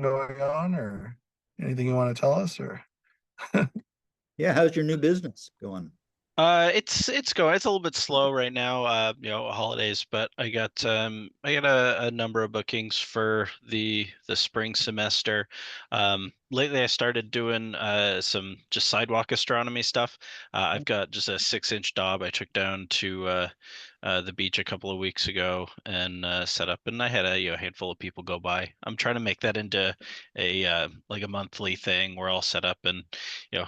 going on, or anything you want to tell us, or? Yeah, how's your new business going? It's going. It's a little bit slow right now. Holidays, but I got a number of bookings for the spring semester. Lately I started doing some just sidewalk astronomy stuff. I've got just a 6-inch daub I took down to the beach a couple of weeks ago and set up, and I had a handful of people go by. I'm trying to make that into a like a monthly thing where I'll set up and you know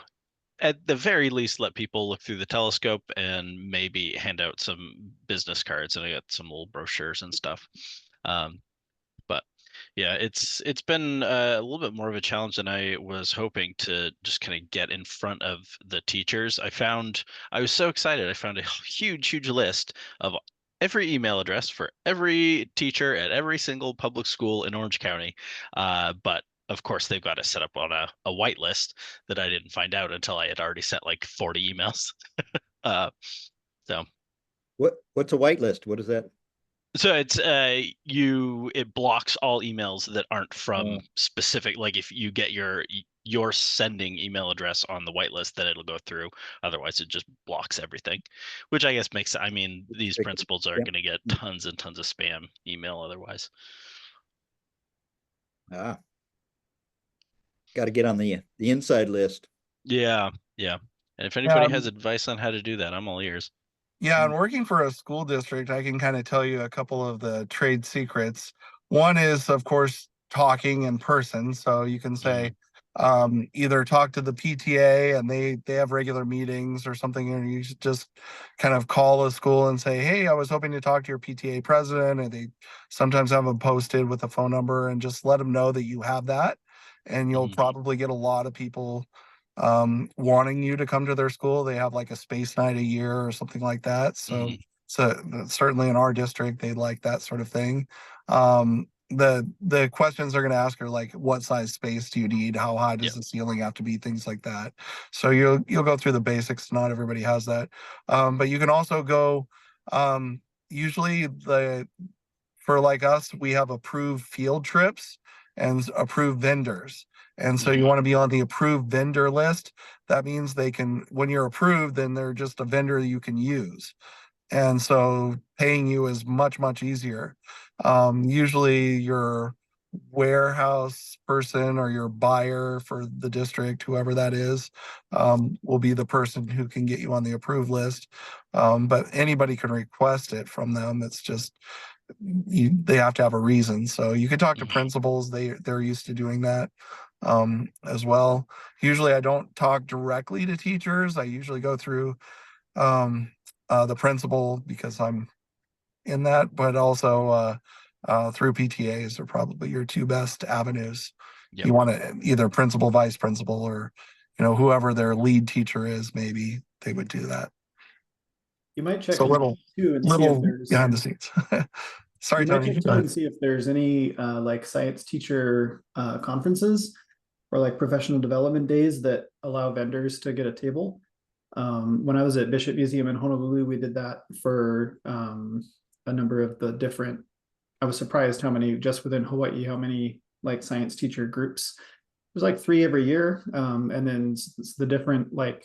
at the very least let people look through the telescope and maybe hand out some business cards, and I got some little brochures and stuff. um, but yeah, it's been a little bit more of a challenge than I was hoping to just kind of get in front of the teachers. I was so excited. I found a huge list of every email address for every teacher at every single public school in Orange County. But of course, they've got to set up on a white list that I didn't find out until I had already sent like 40 emails. Uh, so What's a whitelist? What is that? So it blocks all emails that aren't from Oh, specific, like if you get your sending email address on the whitelist, then it'll go through. Otherwise it just blocks everything, which I guess I mean, these principals are yeah. going to get tons and tons of spam email otherwise. Ah, got to get on the inside list. Yeah, yeah. And if Yeah, anybody has advice on how to do that, I'm all ears. yeah, and working for a school district, I can kind of tell you a couple of the trade secrets. One is, of course, talking in person. So you can say, Mhm. either talk to the PTA and they have regular meetings or something, and you should just kind of call a school and say, hey, I was hoping to talk to your PTA president, and they sometimes have them posted with a phone number, and just let them know that you have that, and you'll Mhm. probably get a lot of people wanting you to come to their school. They have like a space night a year or something like that. So, Mhm. so certainly in our district, they like that sort of thing. The questions they're going to ask are like, what size space do you need? How high does Yep. the ceiling have to be? Things like that. So you'll go through the basics. Not everybody has that, but you can also go. Usually the for like us, we have approved field trips and approved vendors. And so you Mhm. want to be on the approved vendor list. That means they can, when you're approved, then they're just a vendor you can use. And so paying you is much easier. Usually your warehouse person or your buyer for the district, whoever that is, will be the person who can get you on the approved list. But anybody can request it from them. It's just they have to have a reason. So you can talk to Mhm. principals. They're used to doing that as well. Usually I don't talk directly to teachers. I usually go through the principal because I'm in that, but also through PTAs are probably your two best avenues. Yep. You want to either principal, vice principal, or whoever their lead teacher is. Maybe they would do that. You might check So in little too and see if little there's behind the scenes. Sorry, you might Tony. check Go too ahead. and see if there's any like science teacher conferences or like professional development days that allow vendors to get a table. When I was at Bishop Museum in Honolulu, we did that for a number of the different. I was surprised how many just within Hawaii, how many like science teacher groups. There's like 3 every year, and then the different like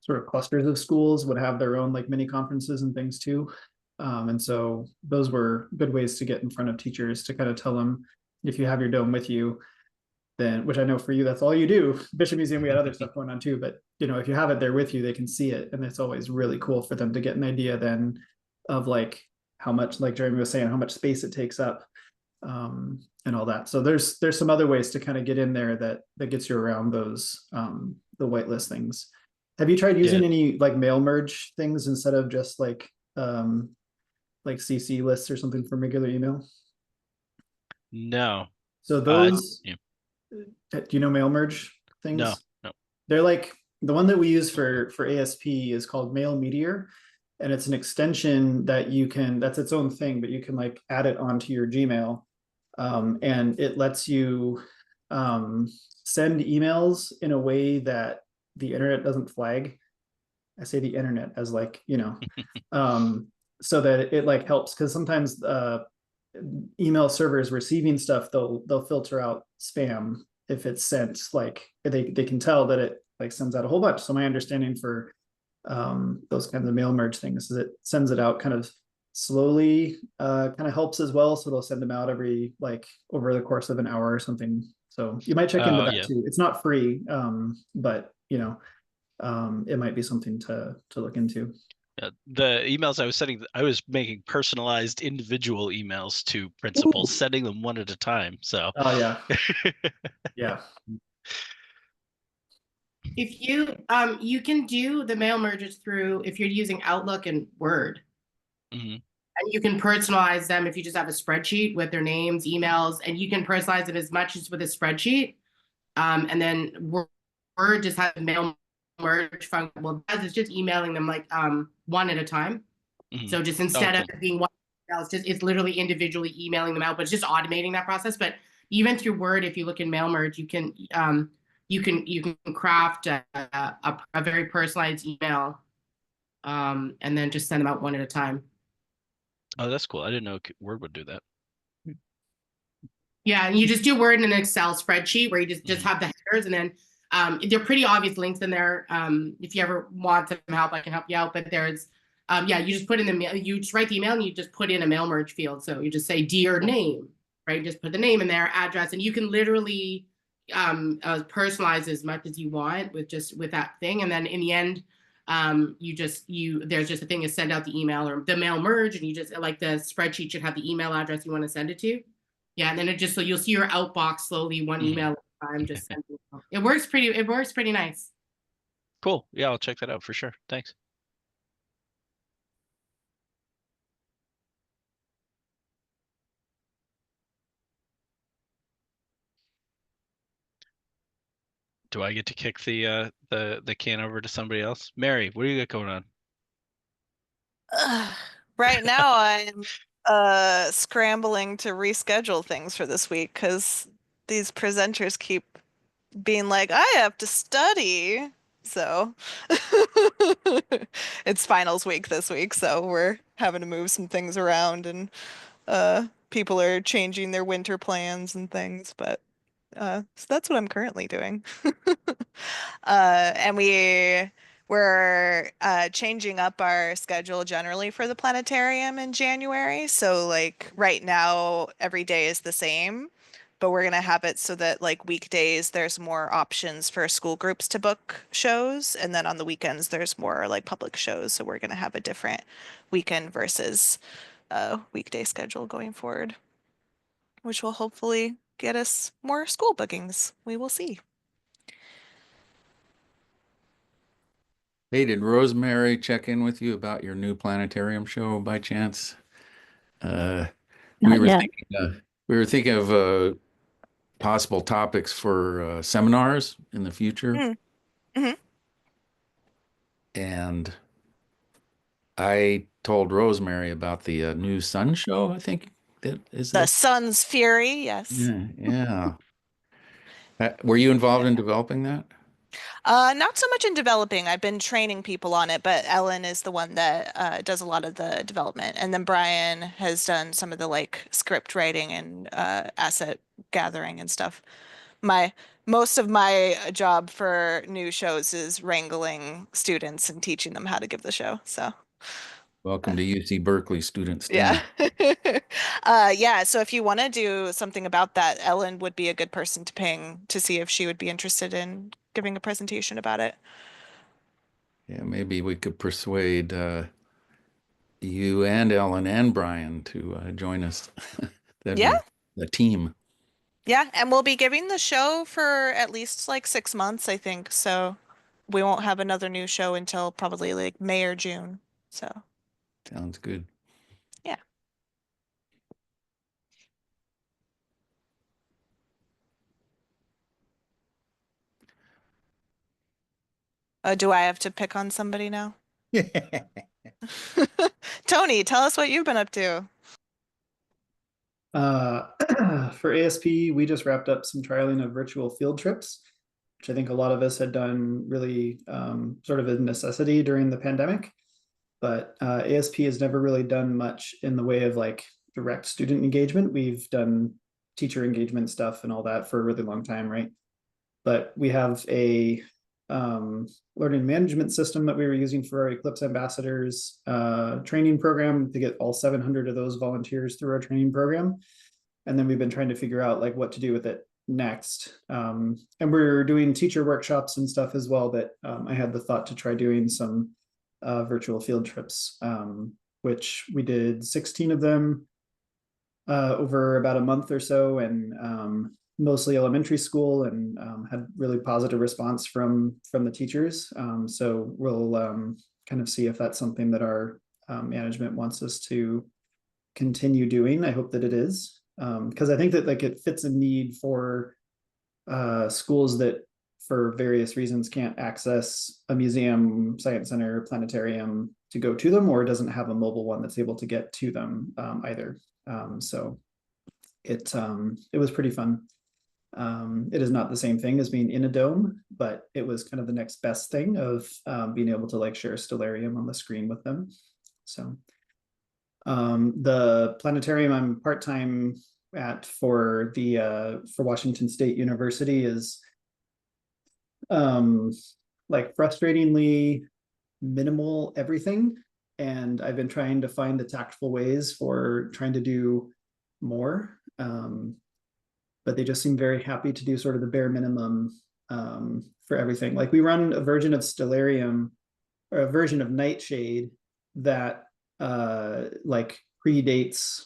sort of clusters of schools would have their own like mini conferences and things too. And so those were good ways to get in front of teachers to kind of tell them if you have your dome with you, then which I know for you that's all you do. Bishop Museum, we had other stuff going on too, but if you have it there with you, they can see it, and it's always really cool for them to get an idea then of like how much, like Jeremy was saying, how much space it takes up, and all that. So there's some other ways to kind of get in there that gets you around those the whitelist things. Have you tried Yeah. using any like mail merge things instead of just like CC lists or something from regular email? No. So those, Yeah. do you know mail merge No. things? No. They're like the one that we use for ASP is called Mail Meteor, and it's an extension that you can, that's its own thing, but you can like add it onto your Gmail, and it lets you send emails in a way that the internet doesn't flag. I say the internet as like, um, so that it like helps because sometimes email servers receiving stuff, they'll filter out spam if it's sent. Like they can tell that it like sends out a whole bunch. So my understanding for those kinds of mail merge things is it sends it out kind of slowly, kind of helps as well. So it'll send them out every like over the course of an hour or something. So you might check into that Yeah. too. It's not free, but you know, it might be something to look into. The emails I was sending, I was making personalized individual emails to principals, Ooh. sending them one at a time. So Oh yeah, yeah. If you you can do the mail merges through if you're using Outlook and Word. Mhm. And you can personalize them if you just have a spreadsheet with their names, emails, and you can personalize it as much as with a spreadsheet. And then Word just has a mail merge function. Well, it does, it's just emailing them like one at a time. Mhm. So just instead cool. of it being one email, it's literally individually emailing them out, but it's just automating that process. But even through Word, if you look in mail merge, you can craft a very personalized email, and then just send them out one at a time. Oh, that's cool. I didn't know Word would do that. Yeah, and you just do Word in an Excel spreadsheet where you just Mhm. have the headers, and then they're pretty obvious links in there. If you ever want some help, I can help you out. But there's yeah, you just put in the mail, you just write the email and you just put in a mail merge field. So you just say dear name, right? Just put the name in there, address, and you can literally personalize as much as you want with that thing. And then in the end, there's just a thing to send out the email or the mail merge, and you just like the spreadsheet should have the email address you want to send it to. Yeah, and then it just so you'll see your outbox slowly one Mhm. email at a time just sending. It works pretty nice. Cool. Yeah, I'll check that out for sure. Thanks. Do I get to kick the can over to somebody else? Mary, what do you got going on? Right now I'm scrambling to reschedule things for this week because these presenters keep being like, I have to study. So it's finals week this week, so we're having to move some things around and people are changing their winter plans and things, but so that's what I'm currently doing. And we're changing up our schedule generally for the planetarium in January. So like right now, every day is the same, but we're gonna have it so that like weekdays there's more options for school groups to book shows, and then on the weekends there's more like public shows. So we're gonna have a different weekend versus weekday schedule going forward, which will hopefully get us more school bookings. We will see. Hey, did Rosemary check in with you about your new planetarium show by chance? We Not were yet. thinking of possible topics for seminars in the future. Mm-hmm. And I told Rosemary about the new Sun show, I think that is The it. Sun's Fury, yes. Yeah, yeah. Were you involved in developing that? Not so much in developing. I've been training people on it, but Ellen is the one that does a lot of the development. And then Brian has done some of the like script writing and asset gathering and stuff. My Most of my job for new shows is wrangling students and teaching them how to give the show. So Welcome to UC Berkeley, students yeah. 10. Yeah, so if you want to do something about that, Ellen would be a good person to ping to see if she would be interested in giving a presentation about it. Yeah, maybe we could persuade you and Ellen and Brian to join us. That'd Yeah. be the team. Yeah, and we'll be giving the show for at least like 6 months, I think. So we won't have another new show until probably like May or June. So Sounds good. yeah. Do I have to pick on somebody now? Tony, tell us what you've been up to. For ASP, we just wrapped up some trialing of virtual field trips, which I think a lot of us had done really sort of a necessity during the pandemic. But ASP has never really done much in the way of like direct student engagement. We've done teacher engagement stuff and all that for a really long time, right? But we have a learning management system that we were using for our Eclipse ambassadors training program to get all 700 of those volunteers through our training program. And then we've been trying to figure out like what to do with it next. And we're doing teacher workshops and stuff as well that I had the thought to try doing some virtual field trips, which we did 16 of them over about a month or so, and mostly elementary school, and had really positive response from the teachers. So we'll kind of see if that's something that our management wants us to continue doing. I hope that it is, because I think that like it fits a need for schools that for various reasons can't access a museum, science center, planetarium to go to them, or doesn't have a mobile one that's able to get to them either. So it was pretty fun. It is not the same thing as being in a dome, but it was kind of the next best thing of being able to like share a stellarium on the screen with them. So the planetarium I'm part-time at for Washington State University is like frustratingly minimal everything. And I've been trying to find the tactful ways for trying to do more. But they just seem very happy to do sort of the bare minimum for everything. Like we run a version of Stellarium or a version of Nightshade that like predates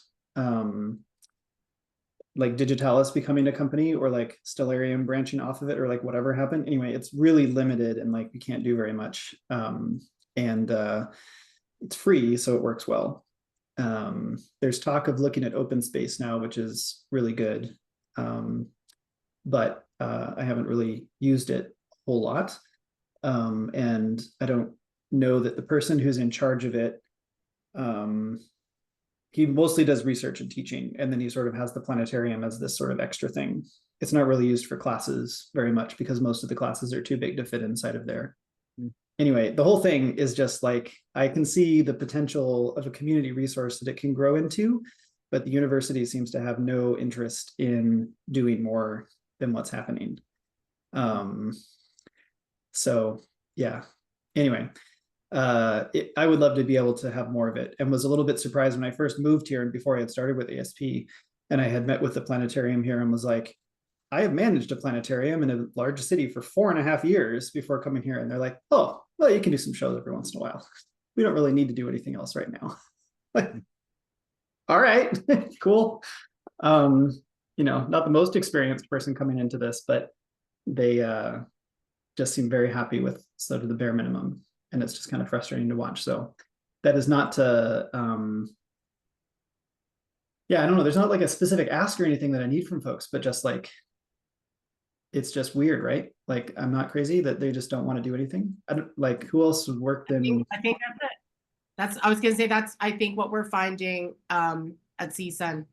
like Digitalis becoming a company, or like Stellarium branching off of it, or like whatever happened. Anyway, it's really limited and like we can't do very much. And it's free, so it works well. There's talk of looking at open space now, which is really good. But I haven't really used it a whole lot. And I don't know that the person who's in charge of it, he mostly does research and teaching, and then he sort of has the planetarium as this sort of extra thing. It's not really used for classes very much because most of the classes are too big to fit inside of there. Anyway, the whole thing is just like, I can see the potential of a community resource that it can grow into, but the university seems to have no interest in doing more than what's happening. So yeah, anyway, I would love to be able to have more of it, and was a little bit surprised when I first moved here and before I had started with ASP, and I had met with the planetarium here and was like, I have managed a planetarium in a large city for 4.5 years before coming here. And they're like, oh, well, you can do some shows every once in a while. We don't really need to do anything else right now. Like, all right, cool. You know, not the most experienced person coming into this, but they just seem very happy with sort of the bare minimum. And it's just kind of frustrating to watch. So that is not to, yeah, I don't know. There's not like a specific ask or anything that I need from folks, but just like, it's just weird, right? Like, I'm not crazy that they just don't want to do anything. I don't like, who else would work in? I think that's it. I was gonna say that's I think what we're finding at CSUN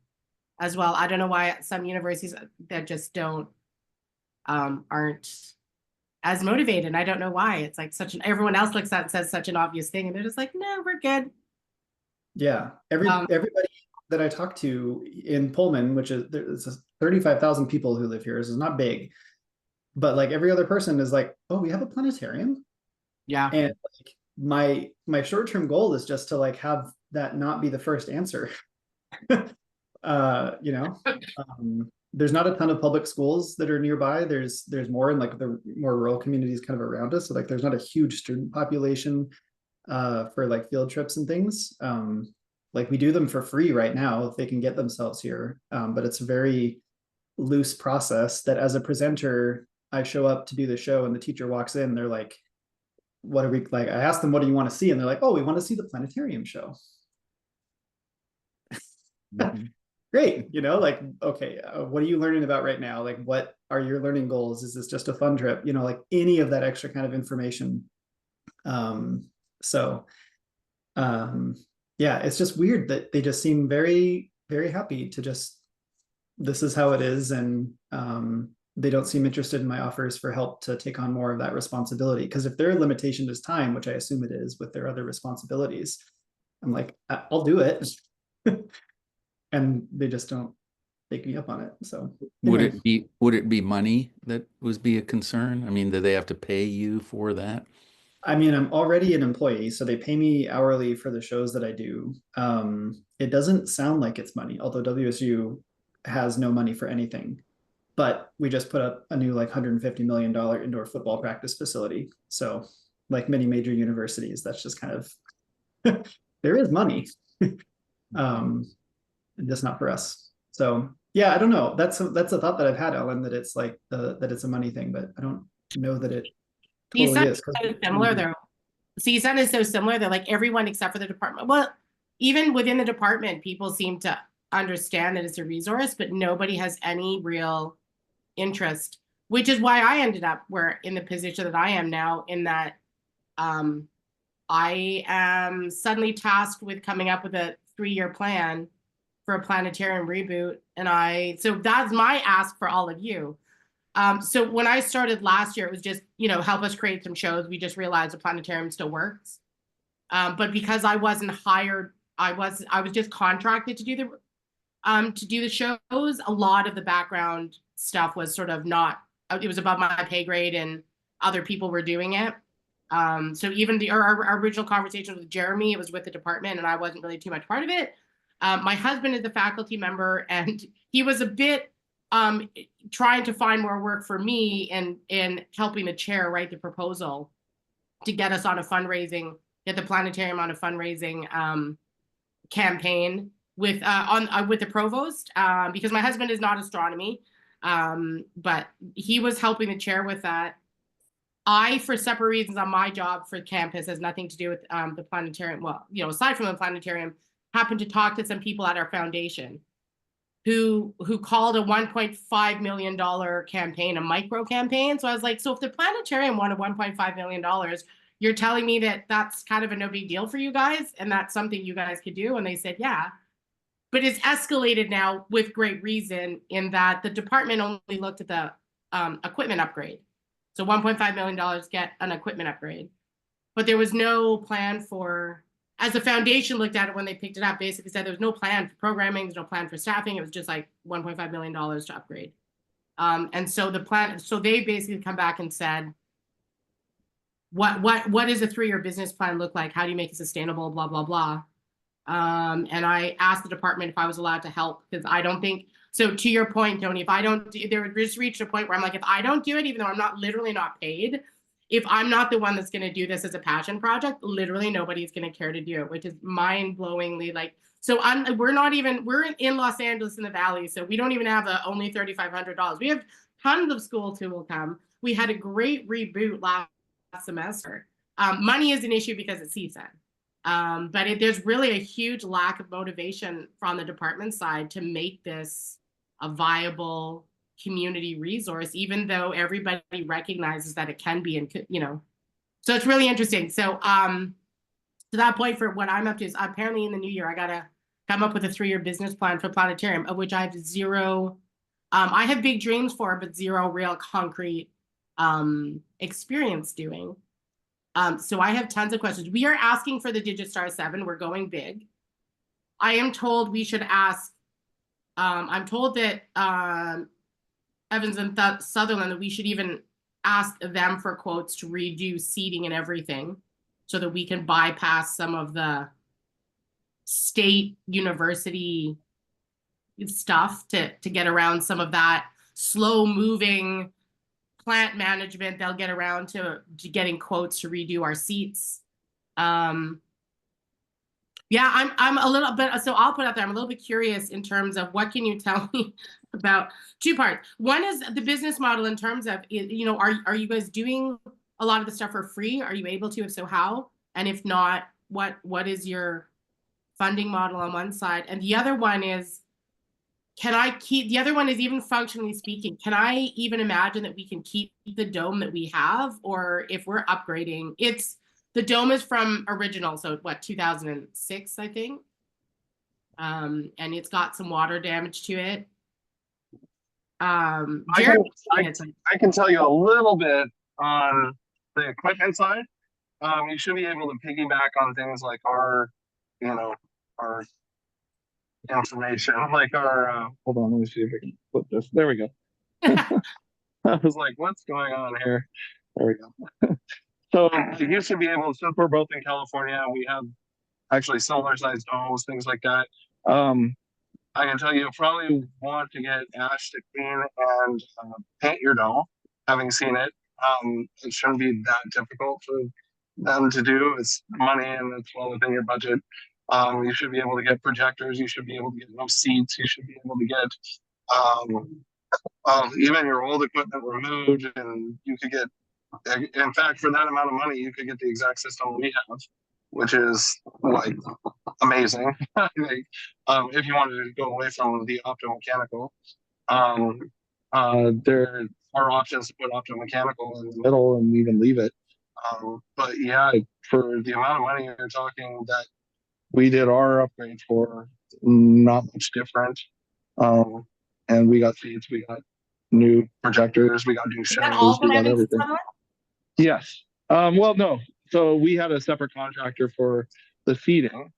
as well. I don't know why some universities that just don't aren't as motivated. I don't know why. It's like everyone else looks at it and says such an obvious thing, and they're just like, no, we're good. Yeah, everybody that I talk to in Pullman, which is there's 35,000 people who live here. This is not big, but like every other person is like, oh, we have a planetarium. Yeah. And like my short-term goal is just to like have that not be the first answer. You know, there's not a ton of public schools that are nearby. There's more in like the more rural communities kind of around us. So like there's not a huge student population for like field trips and things. Like we do them for free right now if they can get themselves here. But it's a very loose process that as a presenter, I show up to do the show and the teacher walks in, they're like, what are we like? I asked them, what do you want to see? And they're like, oh, we want to see the planetarium show. Great. You know, like, okay, what are you learning about right now? Like, what are your learning goals? Is this just a fun trip? You know, like any of that extra kind of information. Yeah, it's just weird that they just seem very, very happy to just, this is how it is. And they don't seem interested in my offers for help to take on more of that responsibility. Because if their limitation is time, which I assume it is with their other responsibilities, I'm like, I'll do it. and they just don't take me up on it. So Would anyway. it be money that was be a concern? I mean, do they have to pay you for that? I mean, I'm already an employee, so they pay me hourly for the shows that I do. It doesn't sound like it's money, although WSU has no money for anything. But we just put up a new like $150 million indoor football practice facility. So, like many major universities, that's just kind of there is money, just not for us. So yeah, I don't know. That's a thought that I've had, Ellen, that it's like that it's a money thing, but I don't know that it totally is. So similar though. CSUN is so similar that like everyone except for the department, well, even within the department, people seem to understand that it's a resource, but nobody has any real interest, which is why I ended up where in the position that I am now, in that I am suddenly tasked with coming up with a 3-year plan for a planetarium reboot. And so that's my ask for all of you. So when I started last year, it was just, help us create some shows. We just realized the planetarium still works. But because I wasn't hired, I was just contracted to do the shows. A lot of the background stuff was sort of not, it was above my pay grade and other people were doing it. So even our original conversation with Jeremy, it was with the department and I wasn't really too much part of it. My husband is a faculty member and he was a bit trying to find more work for me and helping the chair write the proposal to get us on a fundraising, get the planetarium on a fundraising campaign with the provost, because my husband is not astronomy, but he was helping the chair with that. I, for separate reasons on my job for campus, has nothing to do with the planetarium. Well, aside from the planetarium, happened to talk to some people at our foundation who called a $1.5 million campaign a micro campaign. So I was like, so if the planetarium wanted $1.5 million, you're telling me that that's kind of a no big deal for you guys and that's something you guys could do? And they said, yeah. But it's escalated now with great reason in that the department only looked at the equipment upgrade. So $1.5 million get an equipment upgrade. But there was no plan for, as the foundation looked at it when they picked it up, basically said there was no plan for programming, there's no plan for staffing. It was just like $1.5 million to upgrade. And so they basically come back and said, what does a 3-year business plan look like? How do you make it sustainable? Blah, blah, blah. And I asked the department if I was allowed to help because I don't think, so to your point, Tony, if I don't, there would just reach a point where I'm like, if I don't do it, even though I'm not literally not paid, if I'm not the one that's going to do this as a passion project, literally nobody's going to care to do it, which is mind-blowingly like, so we're in Los Angeles in the Valley, so we don't even have only $3,500. We have tons of schools who will come. We had a great reboot last semester. Money is an issue because it's CSUN. But there's really a huge lack of motivation from the department side to make this a viable community resource, even though everybody recognizes that it can be, and so it's really interesting. So to that point, for what I'm up to is apparently in the new year I gotta come up with a 3-year business plan for planetarium, of which I have zero. I have big dreams for, but zero real concrete experience doing. So I have tons of questions. We are asking for the Digistar 7. We're going big. I am told we should ask. I'm told that Evans and Sutherland, that we should even ask them for quotes to redo seating and everything so that we can bypass some of the state university stuff to get around some of that slow moving plant management. They'll get around to getting quotes to redo our seats. Yeah, I'm a little bit, so I'll put out there, I'm a little bit curious in terms of what can you tell me about 2 parts. One is the business model in terms of, are you guys doing a lot of the stuff for free? Are you able to? If so, how? And if not, what is your funding model on one side? And the other one is, the other one is, even functionally speaking, can I even imagine that we can keep the dome that we have? Or if we're upgrading, the dome is from original, so 2006, I think. And it's got some water damage to it. I can tell you a little bit on the equipment side. You should be able to piggyback on things like our information, like our, hold on, let me see if I can flip this. There we go. I was like, what's going on here? There we go. So you should be able, since we're both in California, we have actually similar sized domes, things like that. I can tell you probably want to get Ash to clean and paint your dome. Having seen it, it shouldn't be that difficult for them to do. It's money and it's well within your budget. You should be able to get projectors. You should be able to get those seats. You should be able to get even your old equipment removed, and you could get. In fact, for that amount of money, you could get the exact system we have, which is like amazing. Like, if you wanted to go away from the optomechanical, there are options to put optomechanical in the middle and even leave it. But yeah, for the amount of money you're talking that we did our upgrade for, not much different. And we got seats, we got new projectors, we got new shows, we got everything. Yes. Well, no. So we had a separate contractor for the seating,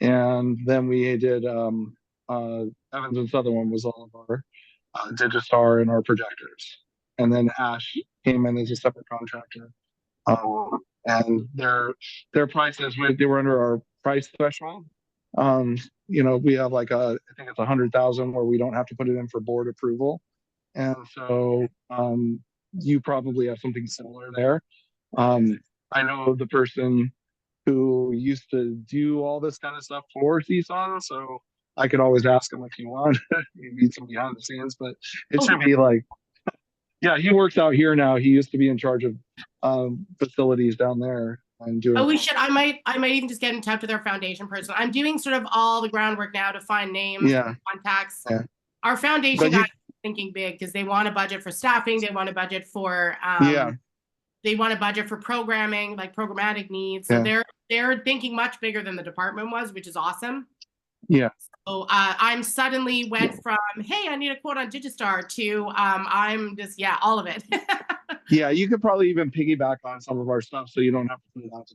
and then we did Evans and Sutherland was all of our Digistar and our projectors, and then Ash came in as a separate contractor. And their prices, they were under our price threshold. You know, we have like I think it's 100,000 where we don't have to put it in for board approval, and so you probably have something similar there. I know the person who used to do all this kind of stuff for CSUN, so I could always ask him if you want. You need some behind the scenes, but it should be like, yeah, he works out here now. He used to be in charge of facilities down there and doing. Oh, we should. I might even just get in touch with our foundation person. I'm doing sort of all the groundwork now to find names, contacts. Yeah. Our foundation guys thinking big because they want a budget for staffing. They want a budget for they want a budget for programming, like programmatic needs. So they're thinking much bigger than the department was, which is awesome. Yeah. So I'm suddenly went from, hey, I need a quote on Digistar to I'm just, all of it. Yeah, you could probably even piggyback on some of our stuff so you don't have to put it out to.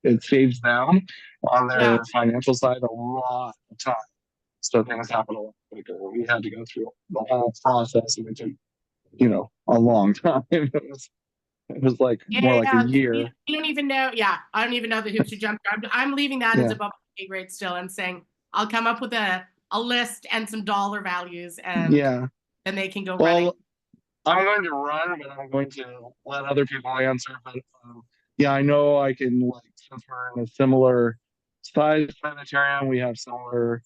It saves them on their financial side a lot of time. So things happen a lot quicker. We had to go through the whole process, and it took, a long time. It was like more like a year. You don't even know. Yeah, I don't even know the hoops you jumped through. I'm leaving that as above pay grade still. I'm saying I'll come up with a list and some dollar values, and then they can go running. I'm going to run, but I'm going to let other people answer. But I know I can, like, since we're in a similar size planetarium, we have similar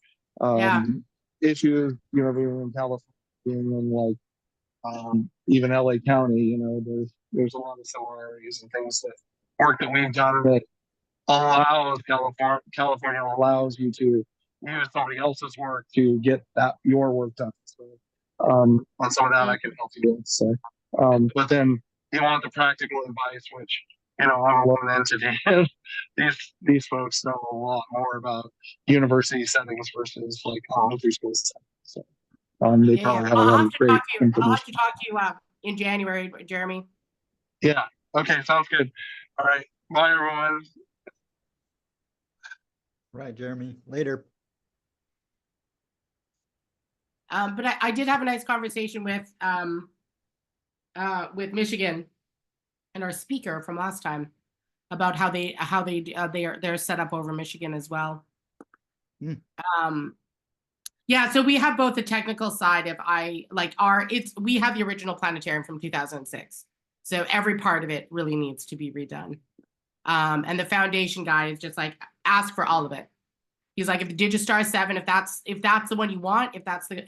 issues, being in California, being in like even LA County, there's a lot of similarities and things that work that we've done that allows California allows you to use somebody else's work to get your work done. So on some of that I can help you with. So but then you want the practical advice, which I'm a lone entity. these folks know a lot more about university settings versus like elementary school settings. So they probably have a lot of great information. I'll have to talk to you in January, Jeremy. Yeah. Okay. Sounds good. All right. Bye, everyone. Right, Jeremy. Later. But I did have a nice conversation with Michigan and our speaker from last time about how they're set up over Michigan as well. So we have both the technical side of we have the original planetarium from 2006. So every part of it really needs to be redone. And the foundation guy is just like, ask for all of it. He's like, if the Digistar 7, if that's the one you want, if that's the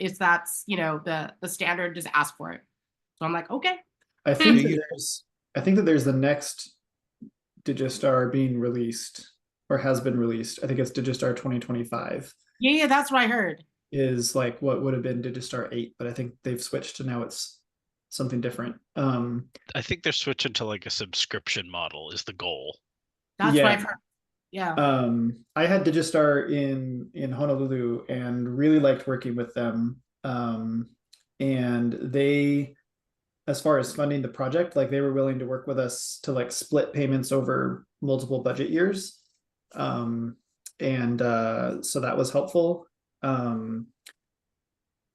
standard, just ask for it. So I'm like, okay. I think that there's the next Digistar being released or has been released. I think it's Digistar 2025. Yeah, that's what I heard. Is like what would have been Digistar 8, but I think they've switched to now it's something different. I think they're switching to like a subscription model is the goal. That's what I've heard. Yeah. I had Digistar in Honolulu and really liked working with them. And they, as far as funding the project, like they were willing to work with us to like split payments over multiple budget years. So that was helpful.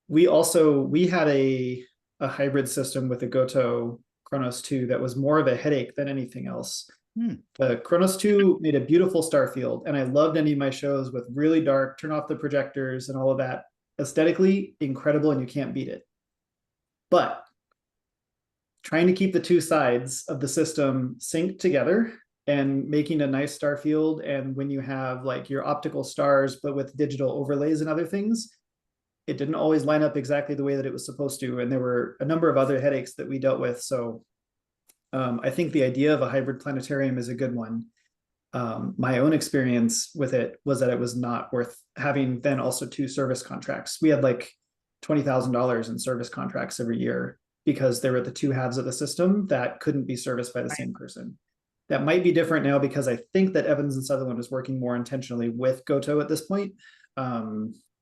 We had a hybrid system with the Goto Chronos 2 that was more of a headache than anything else. The Chronos 2 made a beautiful star field, and I loved any of my shows with really dark, turn off the projectors and all of that. Aesthetically incredible, and you can't beat it. But trying to keep the two sides of the system synced together and making a nice star field, and when you have like your optical stars but with digital overlays and other things, it didn't always line up exactly the way that it was supposed to, and there were a number of other headaches that we dealt with. So I think the idea of a hybrid planetarium is a good one. My own experience with it was that it was not worth having then also 2 service contracts. We had like $20,000 in service contracts every year because there were the 2 halves of the system that couldn't be serviced by the same person. That might be different now because I think that Evans and Sutherland is working more intentionally with Goto at this point.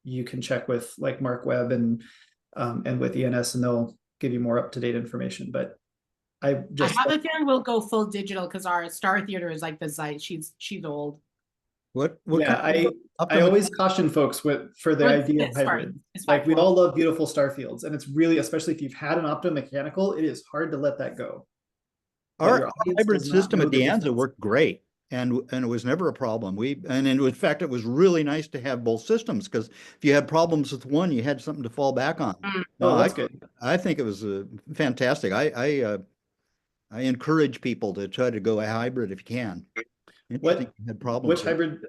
You can check with like Mark Webb and with ENS, and they'll give you more up-to-date information. But I I just have a feeling we'll go full digital because our Star Theater is like the site. She's old. What yeah, kind of I always caution folks for the Well, idea of it's fine. hybrid. It's fine. Like we all love beautiful star fields, and it's really, especially if you've had an optomechanical, it is hard to let that go. But your Our audience hybrid does not system know at the De Anza difference. worked great, and it was never a problem. In fact, it was really nice to have both systems, because if you had problems with one, you had something to fall back on. Oh, that's good. I think it was fantastic. I encourage people to try to go a hybrid if you can. Interesting, you had problems.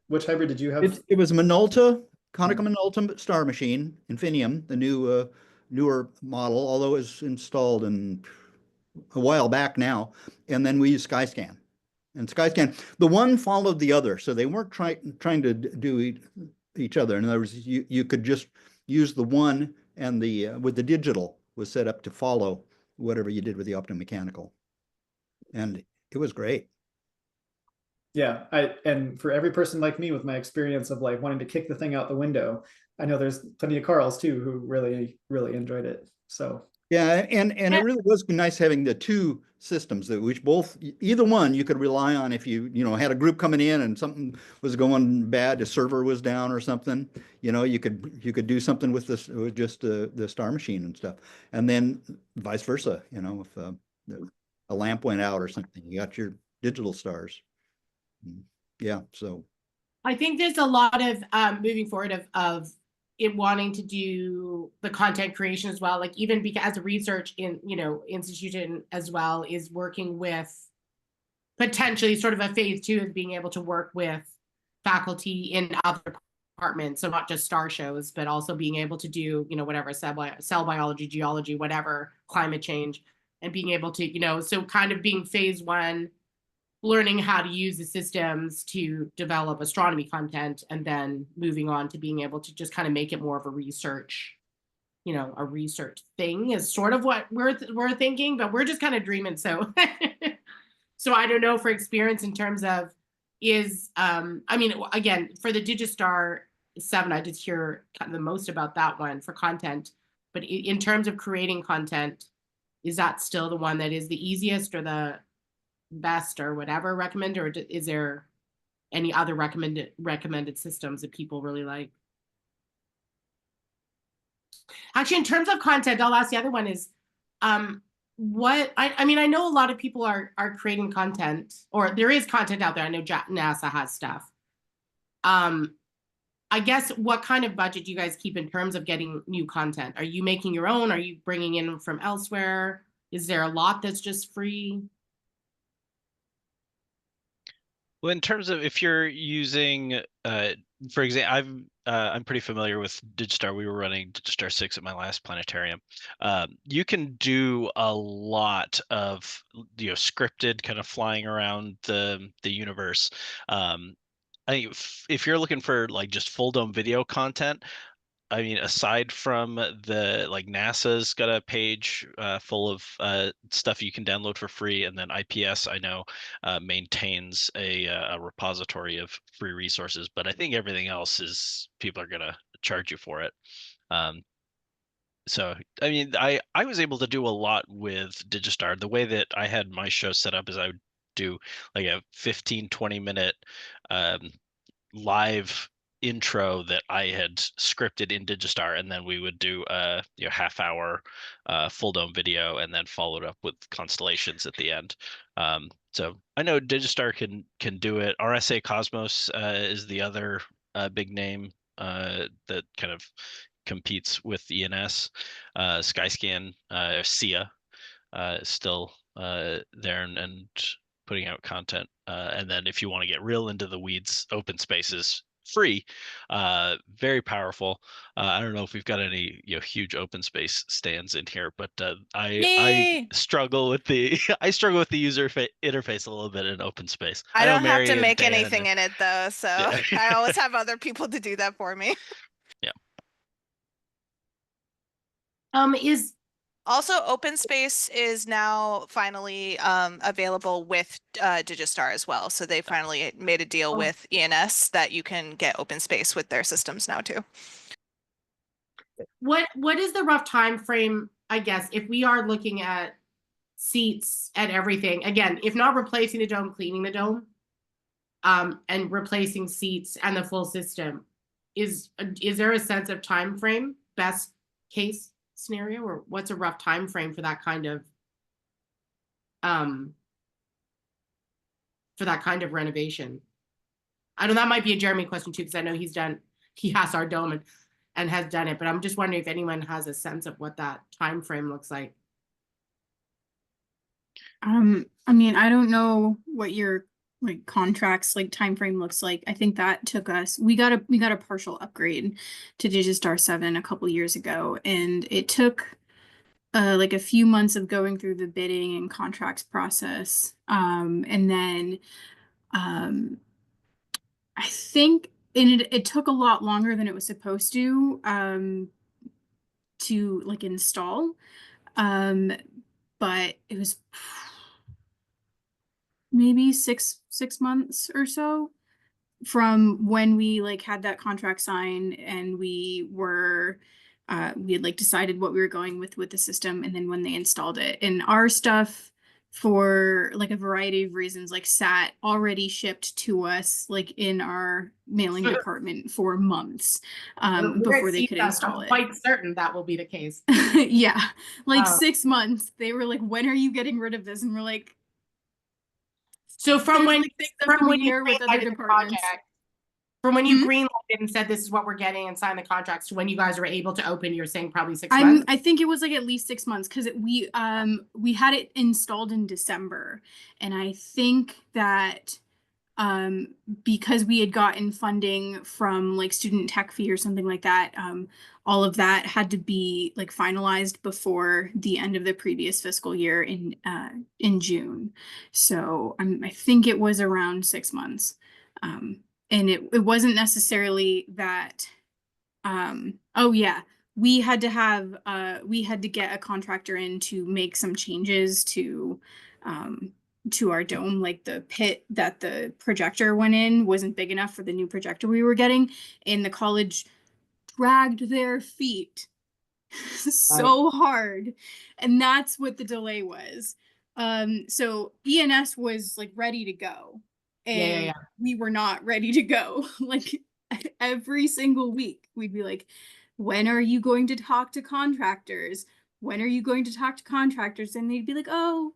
Which hybrid did you have? It was Minolta, Konica Minolta Star Machine, Infinium, the newer model, although it was installed in a while back now. And then we used Skyscan. And Skyscan, the one followed the other, so they weren't trying to do each other. In other words, you could just use the one, and the with the digital was set up to follow whatever you did with the optomechanical. And it was great. Yeah, and for every person like me with my experience of like wanting to kick the thing out the window, I know there's plenty of Carls too who really enjoyed it. So yeah, and it really was nice having the 2 systems that which both, either one you could rely on if you had a group coming in and something was going bad, the server was down or something. You could do something with this with just the Star Machine and stuff, and then vice versa. If a lamp went out or something, you got your digital stars. Yeah, so I think there's a lot of moving forward of it wanting to do the content creation as well. Like even because as a research institution as well is working with potentially sort of a phase 2 of being able to work with faculty in other departments. So not just star shows, but also being able to do, whatever, cell biology, geology, whatever, climate change, and being able to, so kind of being phase 1, learning how to use the systems to develop astronomy content, and then moving on to being able to just kind of make it more of a research, a research thing is sort of what we're thinking, but we're just kind of dreaming. So, so I don't know for experience in terms of again, for the Digistar 7, I did hear kind of the most about that one for content, but in terms of creating content, is that still the one that is the easiest or the best or whatever recommend, or is there any other recommended systems that people really like? Actually, in terms of content, I'll ask the other one is what I mean, I know a lot of people are creating content, or there is content out there. I know NASA has stuff. I guess what kind of budget do you guys keep in terms of getting new content? Are you making your own? Are you bringing in from elsewhere? Is there a lot that's just free? Well, in terms of if you're using, for example, I'm pretty familiar with Digistar. We were running Digistar 6 at my last planetarium. You can do a lot of scripted kind of flying around the universe. If you're looking for like just full dome video content, I mean, aside from NASA's got a page full of stuff you can download for free, and then IPS I know maintains a repository of free resources. But I think everything else is people are gonna charge you for it. So I mean, I was able to do a lot with Digistar. The way that I had my show set up is I would do like a 15-20 minute live intro that I had scripted in Digistar, and then we would do a half-hour full dome video, and then followed up with constellations at the end. So I know Digistar can do it. RSA Cosmos is the other big name that kind of competes with ENS. Skyscan, SIA is still there and putting out content. And then if you want to get real into the weeds, Open Space is free, very powerful. I don't know if we've got any huge open space stands in here, but I Yay! struggle with the I struggle with the user interface a little bit in open space. I know don't have Mary to and make Dan- anything in it though, so Yeah. I always have other people to do that for me. Is Also, Open Space is now finally available with Digistar as well. So they finally made a deal with ENS that you can get Open Space with their systems now too. what is the rough time frame, I guess, if we are looking at seats and everything, again, if not replacing the dome, cleaning the dome, and replacing seats and the full system, is there a sense of time frame, best case scenario, or what's a rough time frame for that kind of renovation? I know that might be a Jeremy question too, because I know he has our dome and has done it, but I'm just wondering if anyone has a sense of what that time frame looks like. I mean, I don't know what your like contracts like time frame looks like. I think that took us we got a partial upgrade to Digistar 7 a couple years ago, and it took like a few months of going through the bidding and contracts process. And then I think it took a lot longer than it was supposed to like install. But it was maybe six months or so from when we like had that contract signed and we had like decided what we were going with the system, and then when they installed it. And our stuff, for like a variety of reasons, like sat already shipped to us like in our mailing department for months before they could install it. I'm quite certain that will be the case. Yeah, like 6 months. They were like, when are you getting rid of this? And we're like, so from when, like you with other departments. From when you greenlighted and said this is what we're getting and signed the contracts to when you guys were able to open, you're saying probably 6 months? I think it was like at least 6 months, because we had it installed in December, and I think that because we had gotten funding from like student tech fee or something like that, all of that had to be like finalized before the end of the previous fiscal year in June. So I think it was around 6 months. And it wasn't necessarily that oh yeah, we had to get a contractor in to make some changes to our dome. Like the pit that the projector went in wasn't big enough for the new projector we were getting, and the college dragged their feet so hard, and that's what the delay was. So ENS was like ready to go, and we were not ready to go. Like every single week we'd be like, when are you going to talk to contractors? When are you going to talk to contractors? And they'd be like, oh,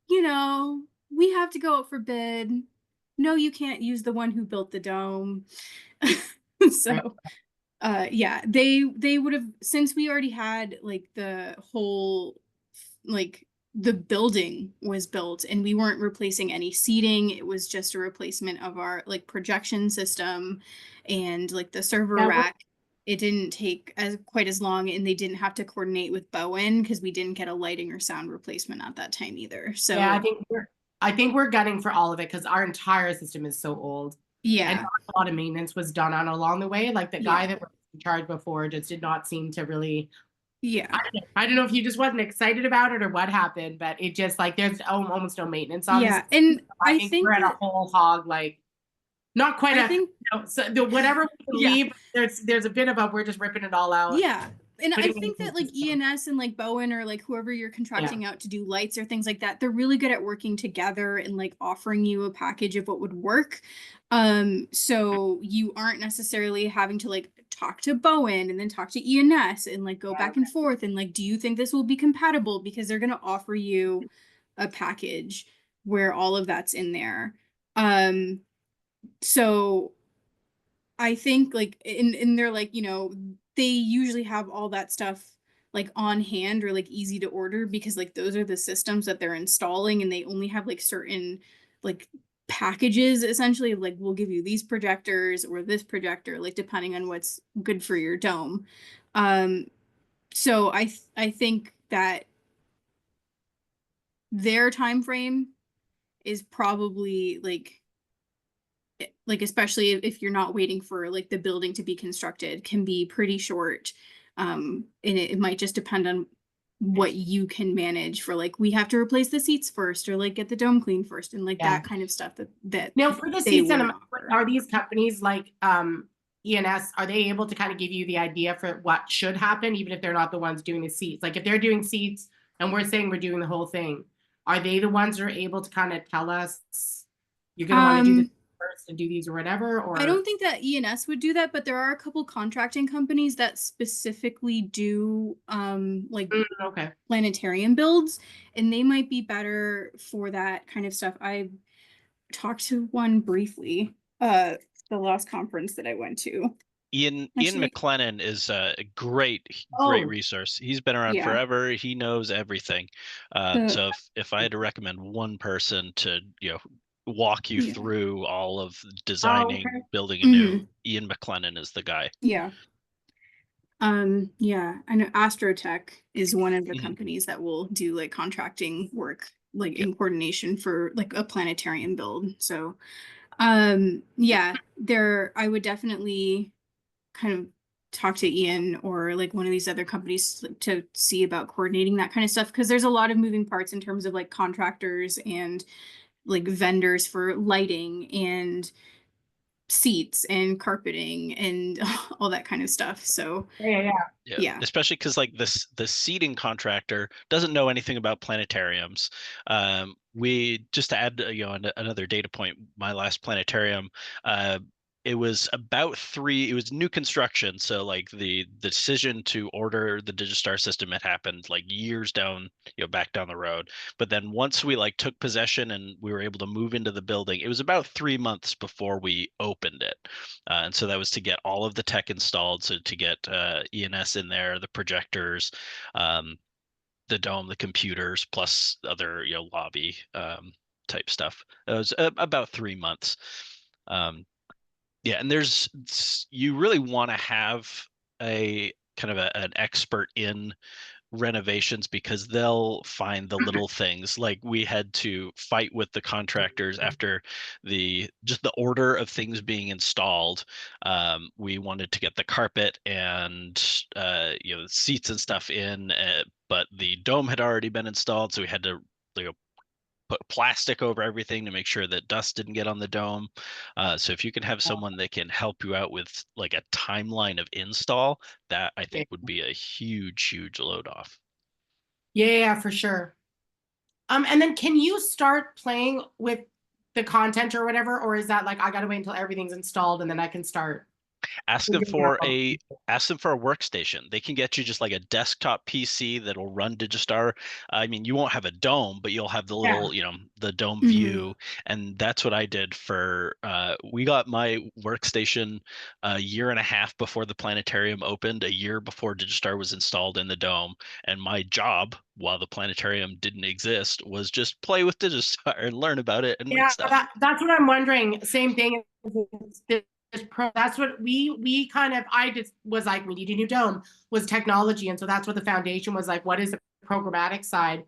we have to go out for bid. No, you can't use the one who built the dome. So yeah, they would have, since we already had like the whole, like the building was built and we weren't replacing any seating. It was just a replacement of our like projection system and like the server rack. It didn't take quite as long, and they didn't have to coordinate with Bowen because we didn't get a lighting or sound replacement at that time either. So yeah, I think we're gunning for all of it because our entire system is so old. Yeah, and a lot of maintenance was done on along the way. Like the guy that was in charge before just did not seem to really. Yeah, I don't know if he just wasn't excited about it or what happened, but it just like there's almost no maintenance on. Yeah, and I think we're at a whole hog, like not quite. So whatever we leave, there's a bit of a we're just ripping it all out. Yeah, And I putting think in that like system. ENS and like Bowen or like whoever you're contracting out to do lights or things like that, they're really good at working together and like offering you a package of what would work. So you aren't necessarily having to like talk to Bowen and then talk to ENS and like go back and forth and like, do you think this will be compatible? Because they're gonna offer you a package where all of that's in there. So I think like and they're like, you know, they usually have all that stuff like on hand or like easy to order because like those are the systems that they're installing and they only have like certain like packages essentially like we'll give you these projectors or this projector like depending on what's good for your dome. So I think that their time frame is probably like especially if you're not waiting for like the building to be constructed can be pretty short, and it might just depend on what you can manage for like we have to replace the seats first or like get the dome clean first and like that kind of stuff that Now for the they seats, and would offer. are these companies like ENS, are they able to kind of give you the idea for what should happen, even if they're not the ones doing the seats? Like if they're doing seats and we're saying we're doing the whole thing, are they the ones that are able to kind of tell us you're going to want to do this first and do these or whatever? Or I don't think that ENS would do that, but there are a couple contracting companies that specifically do like okay. planetarium builds, and they might be better for that kind of stuff. I talked to one briefly the last conference that I went to. Ian Actually- McLennan is a great Oh. resource. He's been around Yeah. forever. He knows everything. So if I had to recommend one person to walk you Yeah. through all of designing, okay. building a new, Ian McLennan is the guy. Yeah. Yeah, I know Astrotech is one of the companies that will do like contracting work, like in coordination for like a planetarium build. So, yeah, I would definitely kind of talk to Ian or like one of these other companies to see about coordinating that kind of stuff because there's a lot of moving parts in terms of like contractors and like vendors for lighting and seats and carpeting and all that kind of stuff. So Yeah. Especially because like the seating contractor doesn't know anything about planetariums. We just to add another data point, my last planetarium, it was new construction, so like the decision to order the Digistar system had happened like years down, back down the road. But then once we like took possession and we were able to move into the building, it was about 3 months before we opened it. And so that was to get all of the tech installed, so to get ENS in there, the projectors, the dome, the computers, plus other lobby type stuff. It was about 3 months. And you really want to have a kind of an expert in renovations because they'll find the little things. Like we had to fight with the contractors after just the order of things being installed. We wanted to get the carpet and seats and stuff in, but the dome had already been installed, so we had to put plastic over everything to make sure that dust didn't get on the dome. So if you can have someone that can help you out with like a timeline of install, that I think would be a huge load off. Yeah, for sure. And then can you start playing with the content or whatever, or is that like I gotta wait until everything's installed and then I can start? Ask them for a workstation. They can get you just like a desktop PC that'll run Digistar. I mean, you won't have a dome, but you'll have the little, the dome view. And that's what I did for. We got my workstation a year and a half before the planetarium opened, a year before Digistar was installed in the dome. And my job, while the planetarium didn't exist, was just play with Digistar and learn about it and make stuff. That's what I'm wondering. Same thing. That's what I just was like, we need a new dome, was technology. And so that's what the foundation was like, what is the programmatic side?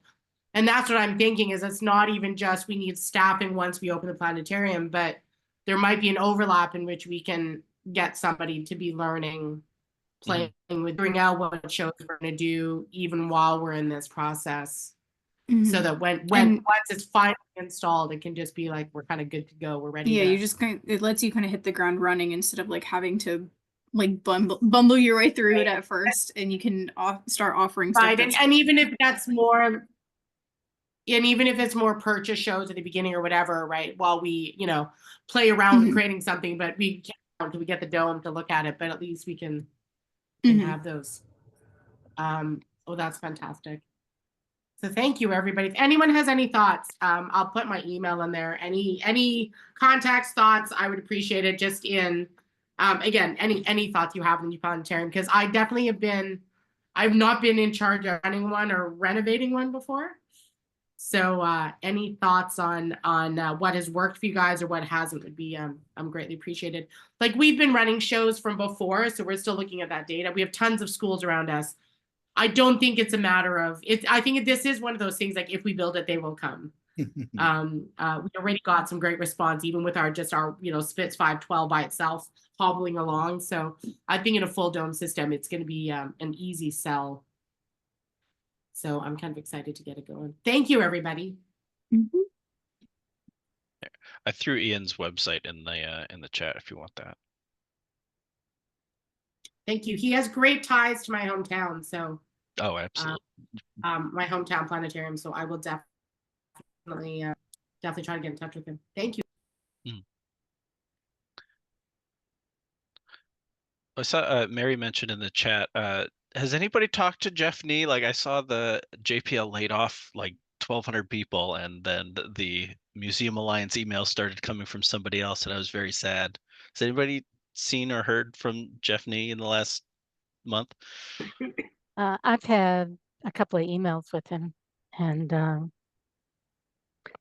And that's what I'm thinking is it's not even just we need staffing once we open the planetarium, but there might be an overlap in which we can get somebody to be learning, playing with, figuring out what shows we're going to do even while we're in this process. So that when once it's finally installed, it can just be like we're kind of good to go. We're ready. Yeah, it lets you kind of hit the ground running instead of like having to like bumble your way through it Right. at first, and you can start offering stuff. Right, and even if that's more, and even if it's more purchase shows at the beginning or whatever, right? While we, play around with creating something, but we can't until we get the dome to look at it. But at least we can have those. Oh, that's fantastic. So thank you, everybody. If anyone has any thoughts, I'll put my email in there. Any contacts, thoughts, I would appreciate it. Just in, again, any thoughts you have in the planetarium, because I definitely I've not been in charge of running one or renovating one before. So any thoughts on what has worked for you guys or what hasn't would be I'm greatly appreciated. Like, we've been running shows from before, so we're still looking at that data. We have tons of schools around us. I don't think it's a matter of it. I think this is one of those things, like, if we build it, they will come. We already got some great response, even with our Spitz 512 by itself hobbling along. So I think in a full dome system, it's going to be an easy sell. So I'm kind of excited to get it going. Thank you, everybody. I threw Ian's website in the chat if you want that. Thank you. He has great ties to my hometown. So Oh, absolutely. My hometown planetarium. So I will definitely try to get in touch with him. Thank you. I saw Mary mentioned in the chat. Has anybody talked to Jeff Nee? Like, I saw the JPL laid off like 1,200 people, and then the Museum Alliance email started coming from somebody else, and I was very sad. Has anybody seen or heard from Jeff Nee in the last month? I've had a couple of emails with him, and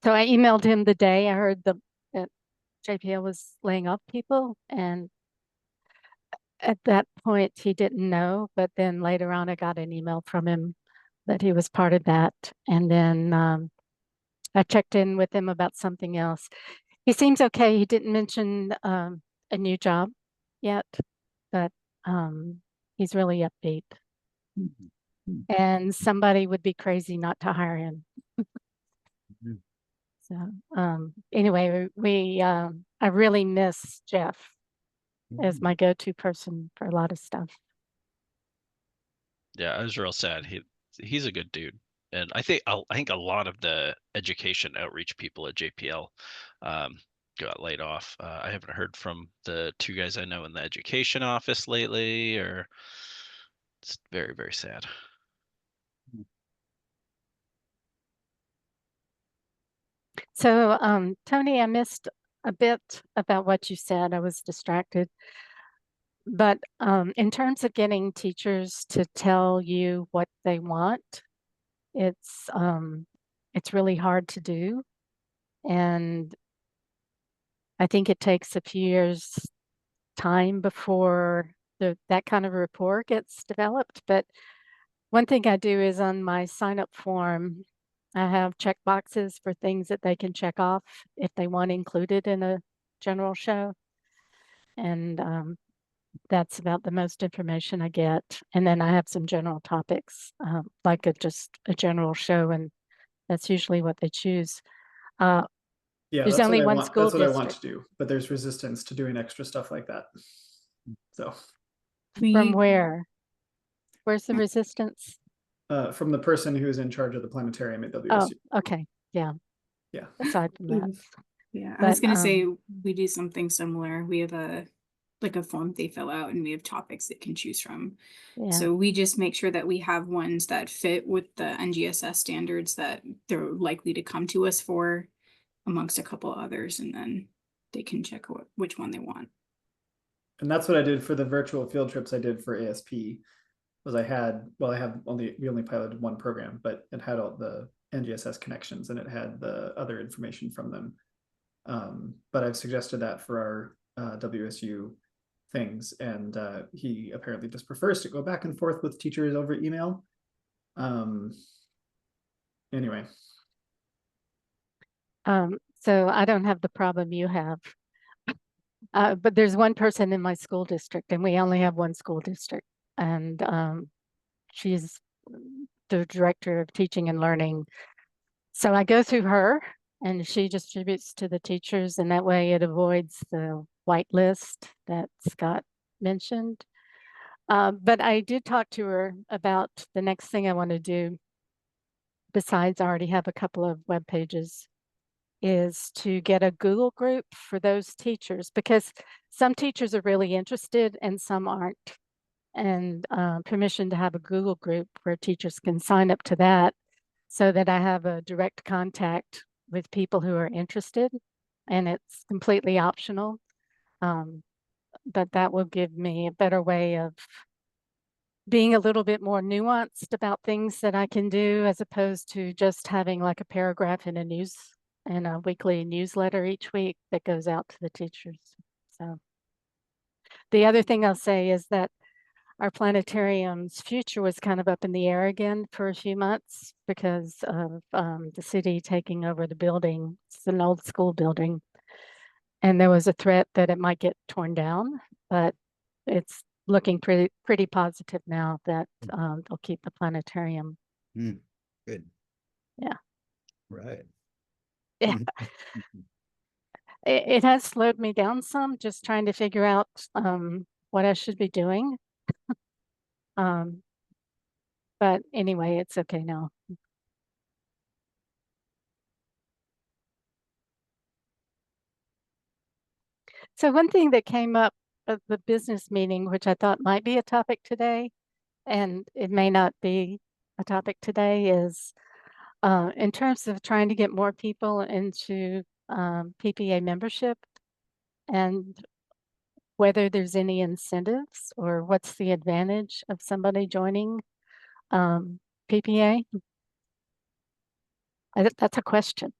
so I emailed him the day I heard that JPL was laying off people, and at that point he didn't know, but then later on I got an email from him that he was part of that, and then I checked in with him about something else. He seems okay. He didn't mention a new job yet, but he's really upbeat. And somebody would be crazy not to hire him. So anyway, I really miss Jeff as my go-to person for a lot of stuff. Yeah, I was real sad. He's a good dude, and I think a lot of the education outreach people at JPL got laid off. I haven't heard from the two guys I know in the education office lately, or it's very, very sad. So Tony, I missed a bit about what you said. I was distracted. But in terms of getting teachers to tell you what they want, it's really hard to do. And I think it takes a few years time before that kind of rapport gets developed. But one thing I do is on my sign up form, I have check boxes for things that they can check off if they want included in a general show. And that's about the most information I get. And then I have some general topics, like just a general show, and that's usually what they choose. Yeah, there's that's only what I one want. school That's what I want district. to do, but there's resistance to doing extra stuff like that. So From where? Where's the resistance? From the person who's in charge of the planetarium at WSU. Oh, okay. Yeah. Yeah. Aside from that. Yeah, I But, was gonna say we do something similar. We have a form they fill out, and we have topics they can choose from. yeah. So we just make sure that we have ones that fit with the NGSS standards that they're likely to come to us for, amongst a couple others, and then they can check which one they want. And that's what I did for the virtual field trips I did for ASP. Was we only piloted one program, but it had all the NGSS connections and it had the other information from them. But I've suggested that for our WSU things, and he apparently just prefers to go back and forth with teachers over email. Anyway. So I don't have the problem you have. But there's one person in my school district, and we only have one school district, and she's the director of teaching and learning. So I go through her, and she distributes to the teachers, and that way it avoids the white list that Scott mentioned. But I did talk to her about the next thing I want to do, besides I already have a couple of web pages, is to get a Google group for those teachers, because some teachers are really interested and some aren't. And permission to have a Google group where teachers can sign up to that, so that I have a direct contact with people who are interested, and it's completely optional. But that will give me a better way of being a little bit more nuanced about things that I can do, as opposed to just having like a paragraph in a weekly newsletter each week that goes out to the teachers. So the other thing I'll say is that our planetarium's future was kind of up in the air again for a few months because of the city taking over the building. It's an old school building. And there was a threat that it might get torn down, but it's looking pretty positive now that they'll keep the planetarium. Good. Yeah. Right. Yeah. It has slowed me down some, just trying to figure out what I should be doing. But anyway, it's okay now. So one thing that came up at the business meeting, which I thought might be a topic today, and it may not be a topic today, is in terms of trying to get more people into PPA membership, and whether there's any incentives or what's the advantage of somebody joining PPA. That's a question.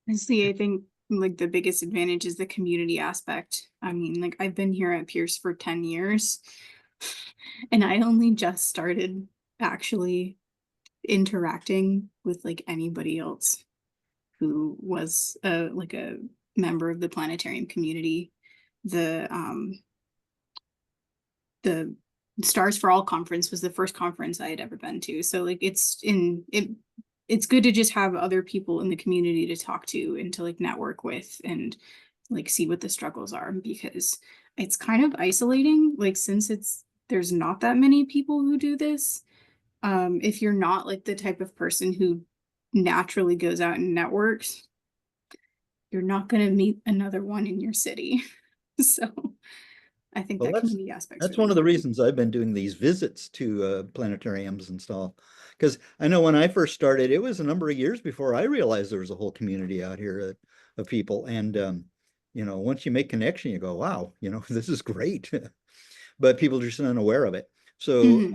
Honestly, I think like the biggest advantage is the community aspect. I mean, like I've been here at Pierce for 10 years and I only just started actually interacting with like anybody else who was like a member of the planetarium community. The Stars for All conference was the first conference I had ever been to. So like it's good to just have other people in the community to talk to and to like network with and like see what the struggles are, because it's kind of isolating, like since there's not that many people who do this. If you're not like the type of person who naturally goes out and networks, you're not going to meet another one in your city. So I think Well, that community aspect's that's really one of the important. reasons I've been doing these visits to planetariums and stuff. Because I know when I first started, it was a number of years before I realized there was a whole community out here of people. And once you make connection, you go, wow, this is great. But people are just unaware of it. So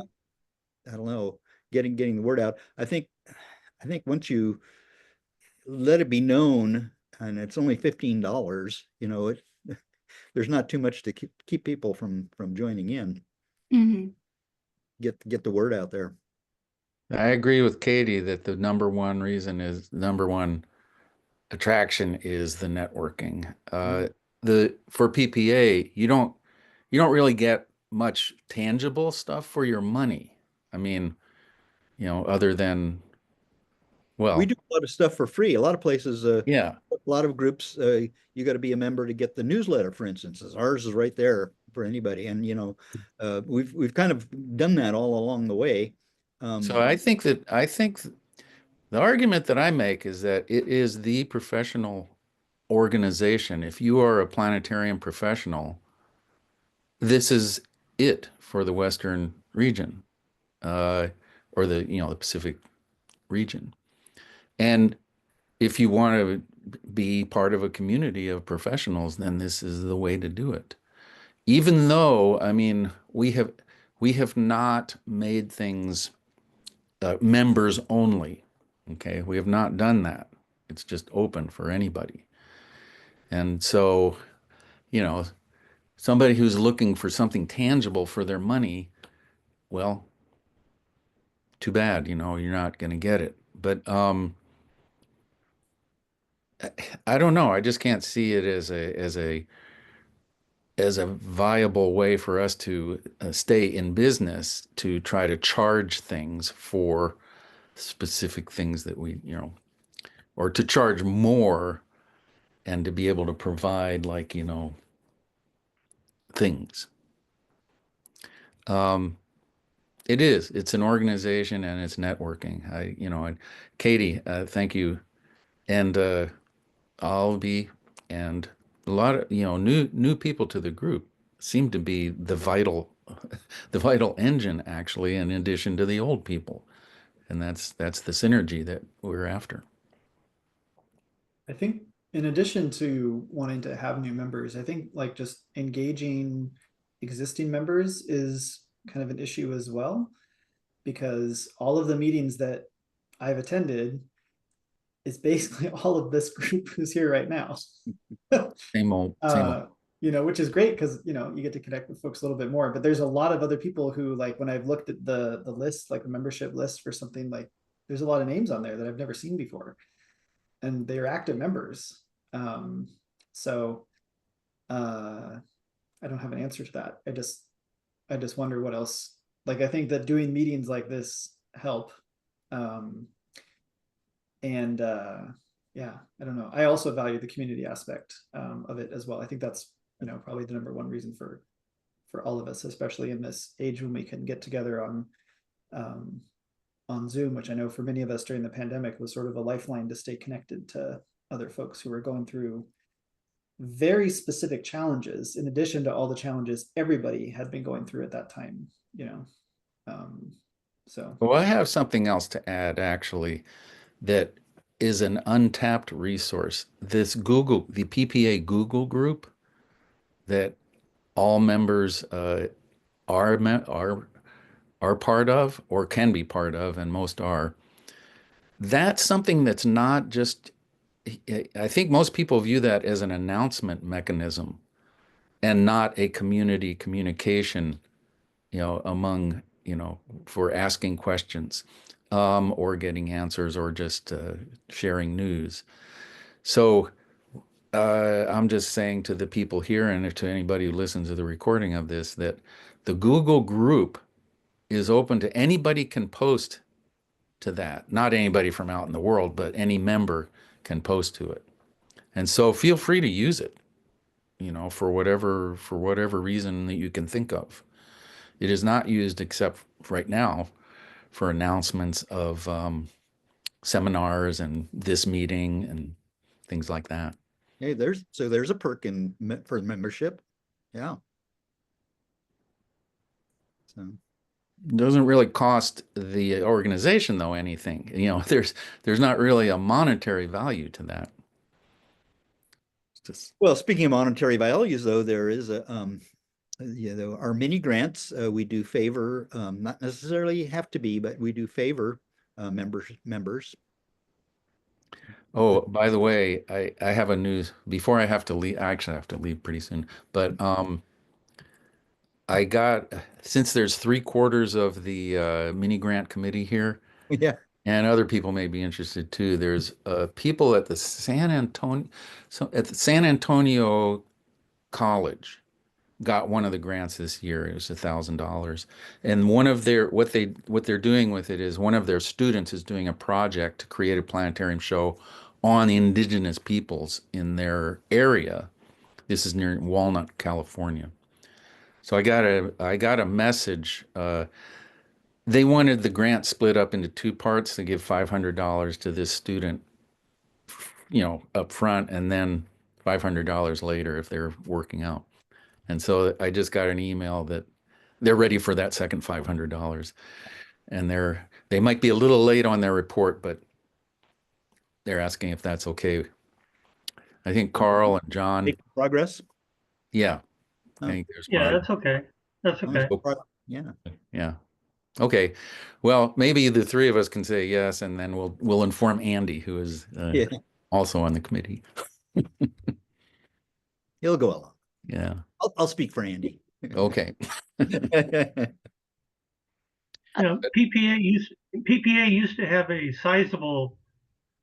I don't know, getting the word out. I think once you let it be known, and it's only $15, there's not too much to keep people from joining in. Get the word out there. I agree with Katie that the number one attraction is the networking. For PPA, you don't really get much tangible stuff for your money. I mean, other than, We do a lot of stuff for free. A lot of places, yeah. a lot of groups, you got to be a member to get the newsletter, for instance. Ours is right there for anybody. And, we've kind of done that all along the way. So I think the argument that I make is that it is the professional organization. If you are a planetarium professional, this is it for the Western region, or the Pacific region. And if you want to be part of a community of professionals, then this is the way to do it. Even though, I mean, we have not made things members only. Okay, we have not done that. It's just open for anybody. And so, somebody who's looking for something tangible for their money, well, too bad, you're not going to get it. But I don't know. I just can't see it as a viable way for us to stay in business, to try to charge things for specific things that or to charge more and to be able to provide, like, things. It's an organization and it's networking. Katie, thank you. And I'll be, and a lot of, new people to the group seem to be the vital, the vital engine, actually, in addition to the old people. And that's the synergy that we're after. I think in addition to wanting to have new members, I think like just engaging existing members is kind of an issue as well, because all of the meetings that I've attended is basically all of this group who's here right now. Same old. Which is great because you get to connect with folks a little bit more. But there's a lot of other people who, like, when I've looked at the list, like the membership list for something, like there's a lot of names on there that I've never seen before, and they're active members. So I don't have an answer to that. I just wonder what else. Like, I think that doing meetings like this help. Yeah, I don't know. I also value the community aspect of it as well. I think that's probably the number one reason for all of us, especially in this age when we can get together on Zoom, which I know for many of us during the pandemic was sort of a lifeline to stay connected to other folks who are going through very specific challenges, in addition to all the challenges everybody had been going through at that time. Well, I have something else to add, actually, that is an untapped resource. This the PPA Google group that all members are part of, or can be part of, and most are. That's something that's not just, I think most people view that as an announcement mechanism and not a community communication, among, for asking questions, or getting answers, or just sharing news. So I'm just saying to the people here, and to anybody who listens to the recording of this, that the Google group is open to anybody can post to that. Not anybody from out in the world, but any member can post to it. And so feel free to use it, for whatever reason that you can think of. It is not used, except right now, for announcements of seminars and this meeting and things like that. Hey, there's a perk for membership. Yeah. So it doesn't really cost the organization, though, anything. There's not really a monetary value to that. It's just... Well, speaking of monetary values, though, there is our mini grants, we do favor, not necessarily have to be, but we do favor members. Oh, by the way, I have a news before I have to leave. I actually have to leave pretty soon, but I got, since there's 3/4 of the mini grant committee here, Yeah, and other people may be interested too. There's people at the San Antonio College got one of the grants this year. It was $1,000, and one of their what they're doing with it is one of their students is doing a project to create a planetarium show on indigenous peoples in their area. This is near Walnut, California. So I got a message. They wanted the grant split up into two parts. They give $500 to this student, up front, and then $500 later if they're working out. And so I just got an email that they're ready for that second $500, and they might be a little late on their report, but they're asking if that's okay. I think Carl and John. make progress. Yeah, Oh. I think there's Yeah, that's okay. That's okay. Yeah. Yeah. Okay. Well, maybe the three of us can say yes, and then we'll inform Andy, who is also on the committee. He'll go along. Yeah. I'll speak for Andy. Okay. PPA used to have a sizable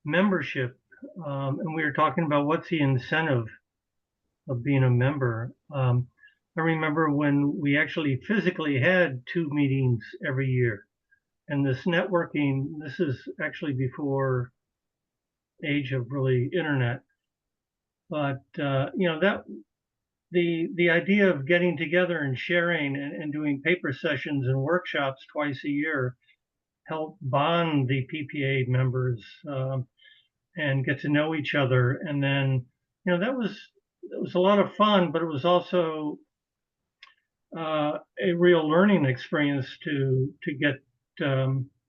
membership, and we were talking about what's the incentive of being a member. I remember when we actually physically had 2 meetings every year, and this networking. This is actually before age of really internet. But that the idea of getting together and sharing and doing paper sessions and workshops twice a year help bond the PPA members and get to know each other. And then that was a lot of fun, but it was also a real learning experience to get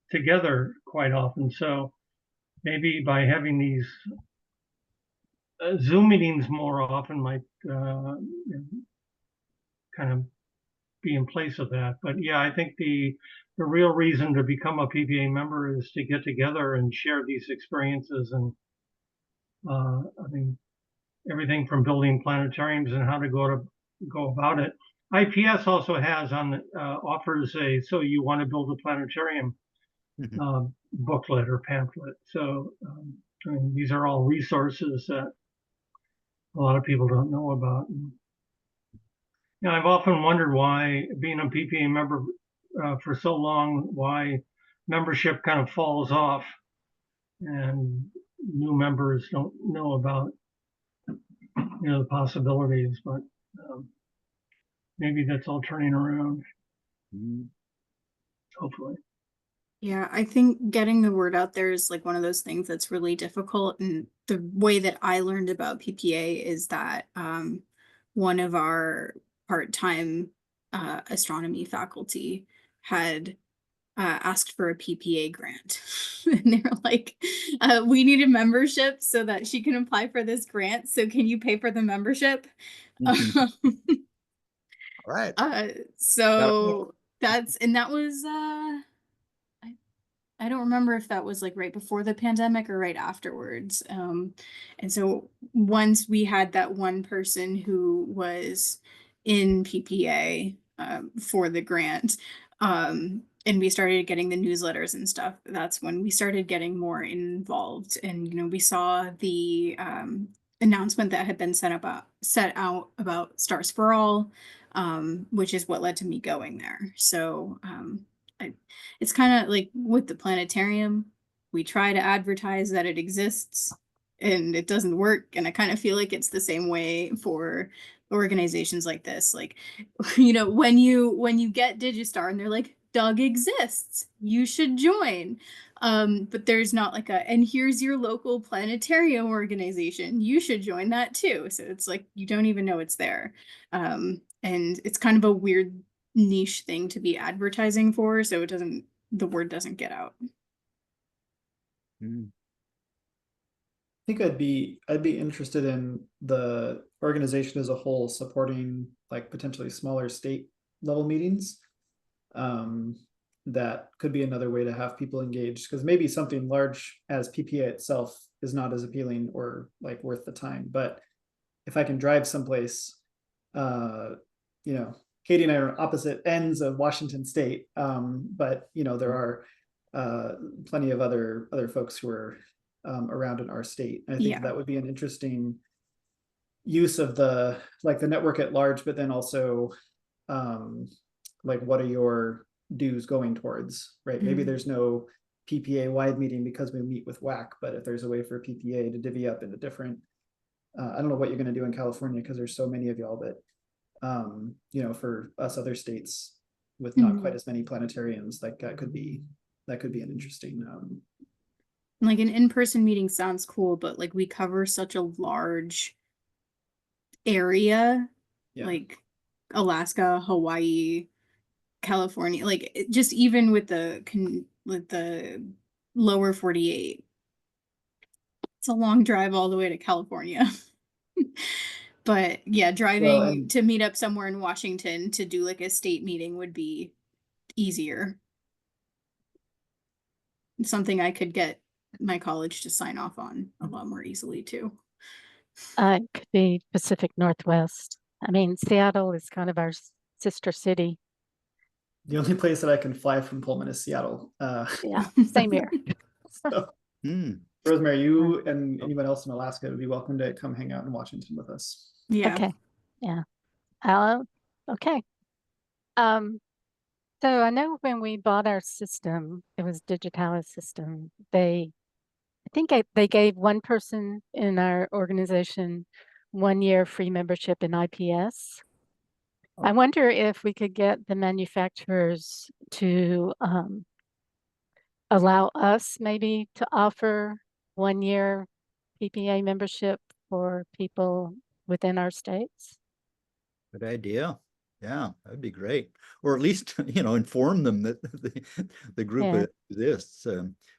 together quite often. So maybe by having these Zoom meetings more often might kind of be in place of that. But yeah, I think the real reason to become a PPA member is to get together and share these experiences. And I mean, everything from building planetariums and how to go about it. IPS also has offers a so you want to build a planetarium booklet or pamphlet. So I mean, these are all resources that a lot of people don't know about. I've often wondered why, being a PPA member for so long, why membership kind of falls off and new members don't know about the possibilities. But maybe that's all turning around. Hopefully. Yeah, I think getting the word out there is like one of those things that's really difficult. And the way that I learned about PPA is that one of our part-time astronomy faculty had asked for a PPA grant. And they were like, we need a membership so that she can apply for this grant. So can you pay for the membership? All right. So that was I don't remember if that was like right before the pandemic or right afterwards. And so once we had that one person who was in PPA for the grant, and we started getting the newsletters and stuff, that's when we started getting more involved. And we saw the announcement that had been set out about Stars for All, which is what led to me going there. So it's kind of like with the planetarium, we try to advertise that it exists and it doesn't work. And I kind of feel like it's the same way for organizations like this. Like, when you get Digistar and they're like, Doug exists, you should join. But there's not like and here's your local planetarium organization, you should join that too. So it's like, you don't even know it's there. And it's kind of a weird niche thing to be advertising for, so the word doesn't get out. I think I'd be interested in the organization as a whole supporting like potentially smaller state level meetings. That could be another way to have people engaged, because maybe something large as PPA itself is not as appealing or like worth the time. But if I can drive someplace, Katie and I are on opposite ends of Washington State, but there are plenty of other folks who are around in our state. And I think that would be an interesting use of the network at large, but then also what are your dues going towards, right? Maybe there's no PPA wide meeting because we meet with WAC, but if there's a way for PPA to divvy up into different, I don't know what you're going to do in California because there's so many of y'all, but for us other states with not quite as many planetariums, that could be an interesting like an in-person meeting sounds cool, but like we cover such a large area, like Alaska, Hawaii, California, like just even with the lower 48, it's a long drive all the way to California. But yeah, driving to meet up somewhere in Washington to do like a state meeting would be easier. It's something I could get my college to sign off on a lot more easily too. It could be Pacific Northwest. I mean, Seattle is kind of our sister city. The only place that I can fly from Pullman is Seattle. Yeah, same here. So, Rosemary, you and anyone else in Alaska would be welcome to come hang out in Washington with us. Yeah. Okay. Yeah. Okay. So I know when we bought our system, it was Digitalis system. I think they gave one person in our organization 1 year free membership in IPS. I wonder if we could get the manufacturers to allow us maybe to offer 1 year PPA membership for people within our states. Good idea. Yeah, that'd be great. Or at least, inform them that the group Yeah. exists.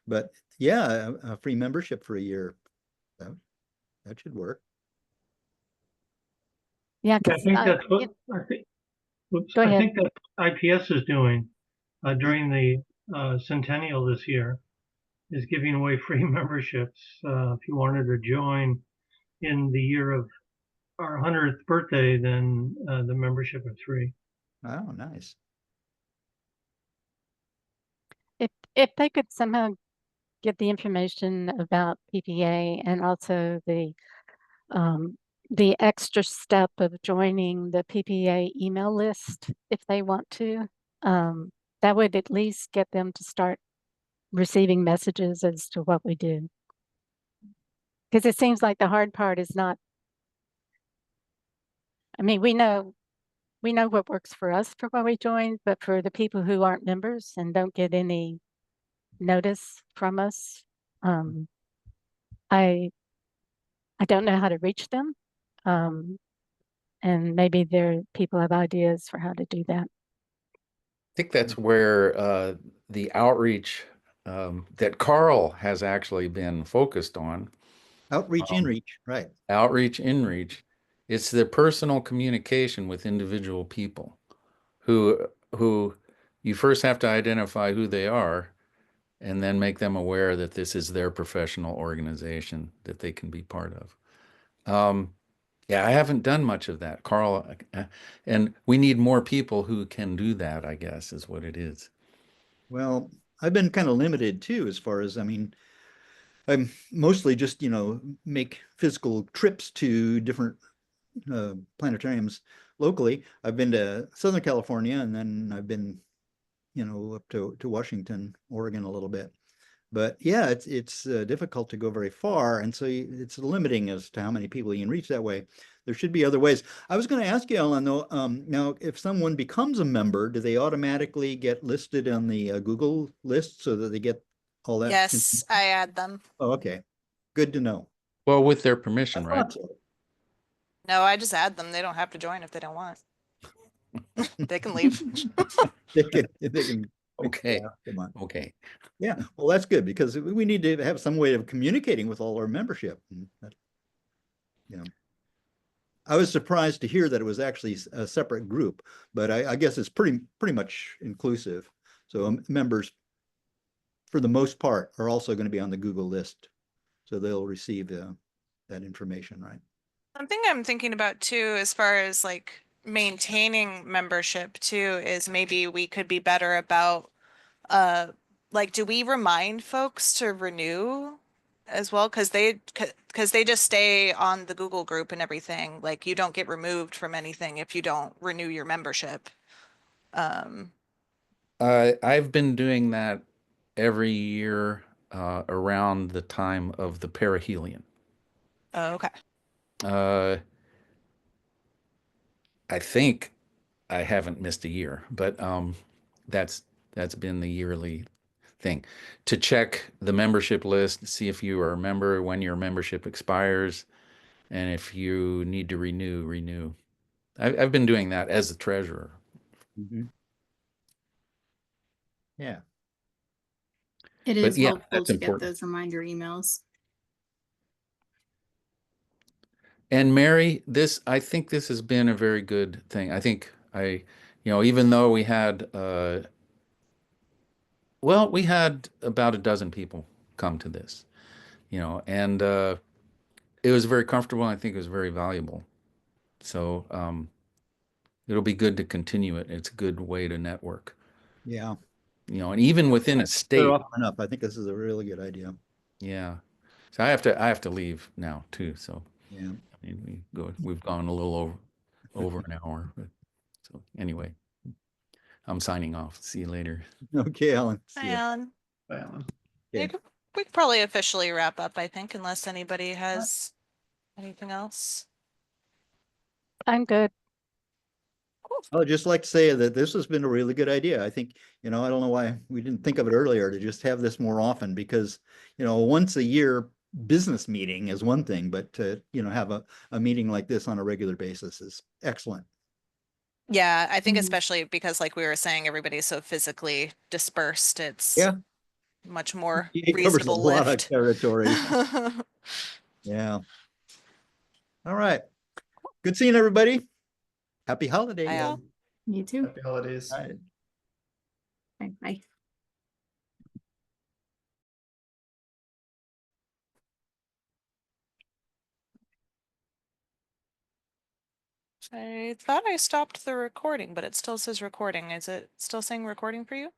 But yeah, a free membership for a year. That should work. Yeah, I because think that's what I think. Oops, Go I ahead. think that IPS is doing during the centennial this year is giving away free memberships if you wanted to join in the year of our 100th birthday. Then the membership is free. Oh, nice. if they could somehow get the information about PPA and also the extra step of joining the PPA email list if they want to, that would at least get them to start receiving messages as to what we do. Because it seems like the hard part is not, I mean, we know what works for us for what we join, but for the people who aren't members and don't get any notice from us, I don't know how to reach them. And maybe people have ideas for how to do that. I think that's where the outreach that Carl has actually been focused on. Outreach, inreach, right. Outreach, inreach. It's the personal communication with individual people who you first have to identify who they are and then make them aware that this is their professional organization that they can be part of. Yeah, I haven't done much of that, Carl, and we need more people who can do that, I guess, is what it is. Well, I've been kind of limited too, as far as, I'm mostly just, make physical trips to different planetariums locally. I've been to Southern California, and then I've been, up to Washington, Oregon a little bit. But yeah, it's difficult to go very far, and so it's limiting as to how many people you can reach that way. There should be other ways. I was going to ask you, Ellen, though, now if someone becomes a member, do they automatically get listed on the Google list so that they get all that? Yes, I add them. Oh, okay. Good to know. Well, with their permission, I right? thought so. No, I just add them. They don't have to join if they don't want. They can leave. They can. Okay. Yeah, come on. Okay. Yeah, well, that's good because we need to have some way of communicating with all our membership. I was surprised to hear that it was actually a separate group, but I guess it's pretty much inclusive. So members, for the most part, are also going to be on the Google list, so they'll receive that information, right? Something I'm thinking about too, as far as like maintaining membership too, is maybe we could be better about like, do we remind folks to renew as well? Because they just stay on the Google group and everything. Like, you don't get removed from anything if you don't renew your membership. I've been doing that every year around the time of the perihelion. Oh, okay. I think I haven't missed a year, but that's been the yearly thing to check the membership list, see if you are a member, when your membership expires, and if you need to renew. I've been doing that as the treasurer. Mm-hmm. Yeah. It is yeah, helpful that's to get important. those reminder emails. And Mary, I think this has been a very good thing. I think even though we had, we had about a dozen people come to this, and it was very comfortable. I think it was very valuable. So it'll be good to continue it. It's a good way to network. Yeah. And even within a state. Often enough, I think this is a really good idea. Yeah. So I have to leave now too. So yeah, I mean, we've gone a little over an hour. But, so anyway, I'm signing off. See you later. Okay, Alan. Hi, Alan. Bye, Alan. Okay. You can We could probably officially wrap up, I think, unless anybody has anything else. I'm good. I would just like to say that this has been a really good idea. I think, I don't know why we didn't think of it earlier to just have this more often because, once a year business meeting is one thing, but to, have a meeting like this on a regular basis is excellent. Yeah, I think Mhm. especially because like we were saying, everybody's so physically dispersed, it's Yeah. much more It covers a reasonable lot of lift. territory. Yeah. All right. Good seeing everybody. Happy holidays. Bye, All all. You too. Happy holidays. right. Bye. Bye. I thought I stopped the recording, but it still says recording. Is it still saying recording for you?